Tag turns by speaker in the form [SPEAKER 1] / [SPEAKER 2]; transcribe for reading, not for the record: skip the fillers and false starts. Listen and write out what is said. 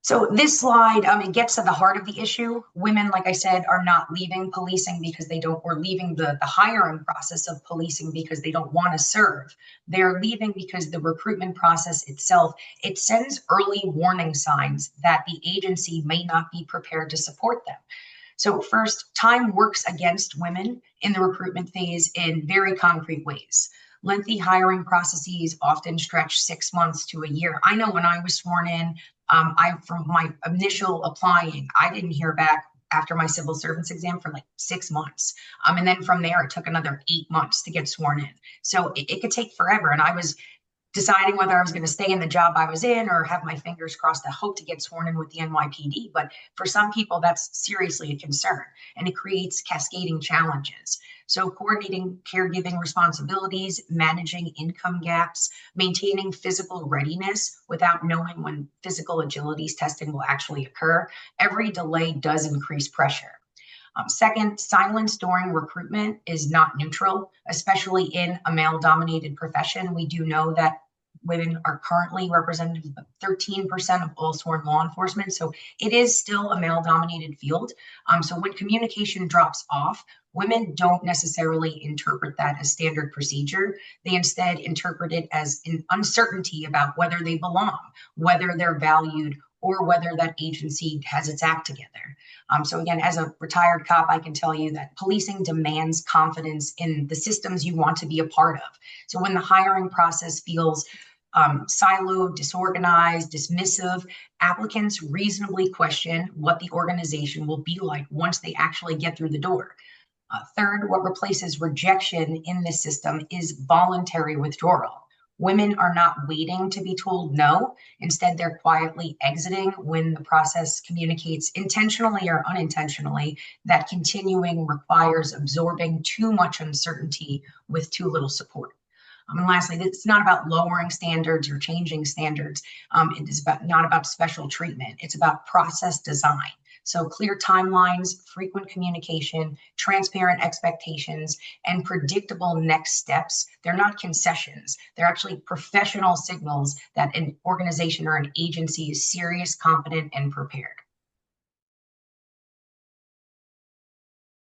[SPEAKER 1] So this slide, it gets to the heart of the issue. Women, like I said, are not leaving policing because they don't, or leaving the hiring process of policing because they don't want to serve. They're leaving because the recruitment process itself, it sends early warning signs that the agency may not be prepared to support them. So first, time works against women in the recruitment phase in very concrete ways. Lengthy hiring processes often stretch 6 months to a year. I know when I was sworn in, from my initial applying, I didn't hear back after my civil servants exam for like 6 months. And then from there, it took another 8 months to get sworn in. So it could take forever. And I was deciding whether I was going to stay in the job I was in or have my fingers crossed to hope to get sworn in with the NYPD. But for some people, that's seriously a concern, and it creates cascading challenges. So coordinating caregiving responsibilities, managing income gaps, maintaining physical readiness without knowing when physical agilities testing will actually occur. Every delay does increase pressure. Second, silence during recruitment is not neutral, especially in a male-dominated profession. We do know that women are currently represented 13% of all sworn law enforcement. So it is still a male-dominated field. So when communication drops off, women don't necessarily interpret that as standard procedure. They instead interpret it as an uncertainty about whether they belong, whether they're valued, or whether that agency has its act together. So again, as a retired cop, I can tell you that policing demands confidence in the systems you want to be a part of. So when the hiring process feels siloed, disorganized, dismissive, applicants reasonably question what the organization will be like once they actually get through the door. Third, what replaces rejection in this system is voluntary withdrawal. Women are not waiting to be told no. Instead, they're quietly exiting when the process communicates intentionally or unintentionally that continuing requires absorbing too much uncertainty with too little support. And lastly, it's not about lowering standards or changing standards. It is not about special treatment. It's about process design. So clear timelines, frequent communication, transparent expectations, and predictable next steps. They're not concessions. They're actually professional signals that an organization or an agency is serious, competent, and prepared.